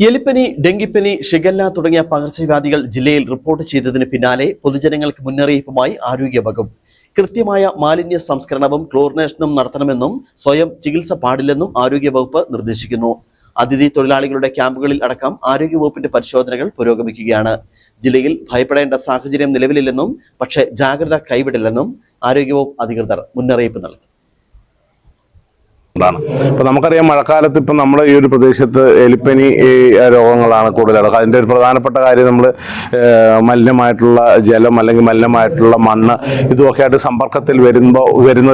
എലിപ്പനി, ഡെങ്കിപ്പനി, ഷിഗല്ല തുടങ്ങിയ പകർച്ചവ്യാധികൾ ജില്ലയിൽ റിപ്പോർട്ട് ചെയ്തതിന് പിന്നാലെ പൊതുജനങ്ങൾക്ക് മുന്നറിയിപ്പുമായി ആരോഗ്യവകുപ്പ് കൃത്യമായ മാലിന്യ സംസ്കരണവും ക്ലോറിനേഷനും നടത്തണമെന്നും സ്വയം ചികിത്സ പാടില്ലെന്നും ആരോഗ്യവകുപ്പ് നിർദ്ദേശിക്കുന്നു. അതിഥി തൊഴിലാളികളുടെ ക്യാമ്പുകളിൽ അടക്കം ആരോഗ്യവകുപ്പിന്റെ പരിശോധനകൾ പുരോഗമിക്കുകയാണ്. ജില്ലയിൽ ഭയപ്പെടേണ്ട സാഹചര്യം നിലവിലില്ലെന്നും പക്ഷേ ജാഗ്രത കൈവിടില്ലെന്നും ആരോഗ്യവകുപ്പ് അധികൃതർ മുന്നറിയിപ്പ് നൽകി. ഇപ്പം നമുക്കറിയാം, മഴക്കാലത്ത് ഇപ്പം നമ്മുടെ ഈ ഒരു പ്രദേശത്ത് എലിപ്പനി രോഗങ്ങളാണ് കൂടുതലാണ്. അതിൻ്റെ ഒരു പ്രധാനപ്പെട്ട കാര്യം നമ്മൾ മലിനമായിട്ടുള്ള ജലം അല്ലെങ്കിൽ മലിനമായിട്ടുള്ള മണ്ണ് ഇതുമൊക്കെ ആയിട്ട് സമ്പർക്കത്തിൽ വരുന്ന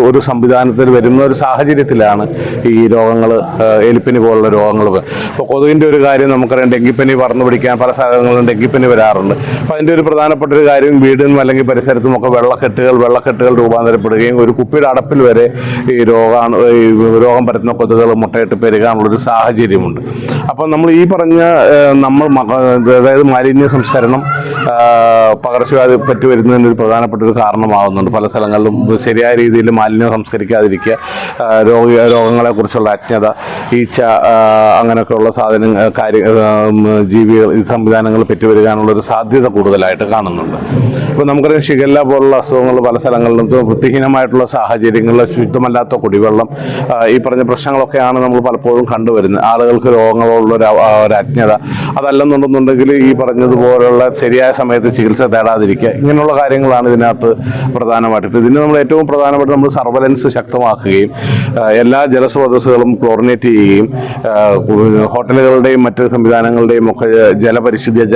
ഒരു സംവിധാനത്തിൽ വരുന്ന ഒരു സാഹചര്യത്തിലാണ് ഈ രോഗങ്ങൾ, എലിപ്പനി പോലുള്ള രോഗങ്ങൾ. ഇപ്പോൾ കൊതുകിൻ്റെ ഒരു കാര്യം നമുക്കറിയാം, ഡെങ്കിപ്പനി പടർന്നു പിടിക്കാൻ പല സ്ഥലങ്ങളിലും ഡെങ്കിപ്പനി വരാറുണ്ട്. അപ്പോൾ അതിൻ്റെ ഒരു പ്രധാനപ്പെട്ട ഒരു കാര്യം വീടിനും അല്ലെങ്കിൽ പരിസരത്തുമൊക്കെ വെള്ളക്കെട്ടുകൾ രൂപാന്തരപ്പെടുകയും ഒരു കുപ്പിയുടെ അടപ്പിൽ വരെ ഈ രോഗം പരത്തുന്ന കൊതുകുകൾ മുട്ടയിട്ട് പെരുകാനുള്ളൊരു സാഹചര്യമുണ്ട്. അപ്പോൾ നമ്മൾ ഈ പറഞ്ഞ അതായത് മാലിന്യ സംസ്കരണം പകർച്ചവ്യാധി പറ്റി വരുന്നതിന് ഒരു പ്രധാനപ്പെട്ട ഒരു കാരണമാകുന്നുണ്ട്. പല സ്ഥലങ്ങളിലും ശരിയായ രീതിയിൽ മാലിന്യം സംസ്കരിക്കാതിരിക്കുക, രോഗങ്ങളെക്കുറിച്ചുള്ള അജ്ഞത, ഈച്ച, അങ്ങനെയൊക്കെയുള്ള ജീവികൾ, ഈ സംവിധാനങ്ങൾ പെറ്റുവരികാനുള്ളൊരു സാധ്യത കൂടുതലായിട്ട് കാണുന്നുണ്ട്. ഇപ്പോൾ നമുക്കറിയാം, ഷിഗല്ല പോലുള്ള അസുഖങ്ങൾ പല സ്ഥലങ്ങളിലും വൃത്തിഹീനമായിട്ടുള്ള സാഹചര്യങ്ങളിൽ ശുദ്ധമല്ലാത്ത കുടിവെള്ളം, ഈ പറഞ്ഞ പ്രശ്നങ്ങളൊക്കെയാണ് നമ്മൾ പലപ്പോഴും കണ്ടുവരുന്നത്. ആളുകൾക്ക് രോഗങ്ങളുള്ള ഒരു അജ്ഞത, അതല്ലെന്നുണ്ടെന്നുണ്ടെങ്കിൽ ഈ പറഞ്ഞതുപോലുള്ള ശരിയായ സമയത്ത് ചികിത്സ തേടാതിരിക്കുക, ഇങ്ങനെയുള്ള കാര്യങ്ങളാണ് ഇതിനകത്ത് പ്രധാനമായിട്ട്. ഇതിന് നമ്മൾ ഏറ്റവും പ്രധാനമായിട്ട് നമ്മൾ സർവലൻസ് ശക്തമാക്കുകയും എല്ലാ ജലസ്രോതസ്സുകളും ക്ലോറിനേറ്റ് ചെയ്യുകയും ഹോട്ടലുകളുടെയും മറ്റ് സംവിധാനങ്ങളുടെയും ഒക്കെ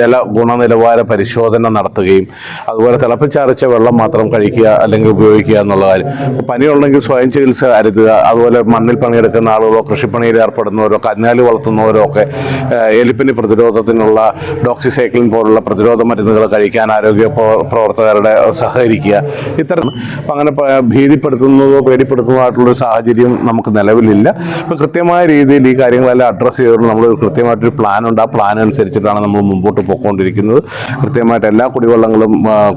ജല ഗുണനിലവാര പരിശോധന നടത്തുകയും അതുപോലെ തിളപ്പിച്ചാറിച്ച വെള്ളം മാത്രം കഴിക്കുക അല്ലെങ്കിൽ ഉപയോഗിക്കുക എന്നുള്ള കാര്യം. പനിയുണ്ടെങ്കിൽ സ്വയം ചികിത്സ കരുതുക. അതുപോലെ മണ്ണിൽ പണിയെടുക്കുന്ന ആളുകളോ കൃഷിപ്പണിയിൽ ഏർപ്പെടുന്നവരോ കന്നാലി വളർത്തുന്നവരോ ഒക്കെ എലിപ്പനി പ്രതിരോധത്തിനുള്ള ഡോക്സിസൈക്ലിൻ പോലുള്ള പ്രതിരോധ മരുന്നുകൾ കഴിക്കാൻ ആരോഗ്യ പ്രവർത്തകരുടെ സഹകരിക്കുക. ഇത്തരം അങ്ങനെ ഭീതിപ്പെടുത്തുന്നതോ പേടിപ്പെടുത്തുന്നതോ ആയിട്ടുള്ളൊരു സാഹചര്യം നമുക്ക് നിലവിലില്ല. ഇപ്പോൾ കൃത്യമായ രീതിയിൽ ഈ കാര്യങ്ങളെല്ലാം അഡ്രസ്സ് ചെയ്തുകൊണ്ട് നമ്മൾ കൃത്യമായിട്ടൊരു പ്ലാനുണ്ട്. ആ പ്ലാൻ അനുസരിച്ചിട്ടാണ് നമ്മൾ മുമ്പോട്ട് പോയിക്കൊണ്ടിരിക്കുന്നത്. കൃത്യമായിട്ട് എല്ലാ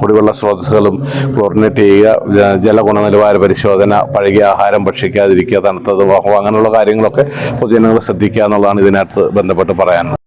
കുടിവെള്ള സ്രോതസ്സുകളും ക്ലോറിനേറ്റ് ചെയ്യുക, ജലഗുണനിലവാര പരിശോധന, പഴകിയ ആഹാരം ഭക്ഷിക്കാതിരിക്കുക, തണുത്തത് അങ്ങനെയുള്ള കാര്യങ്ങളൊക്കെ പൊതുജനങ്ങൾ ശ്രദ്ധിക്കുക എന്നുള്ളതാണ് ഇതിനകത്ത് ബന്ധപ്പെട്ട് പറയാനുള്ളത്.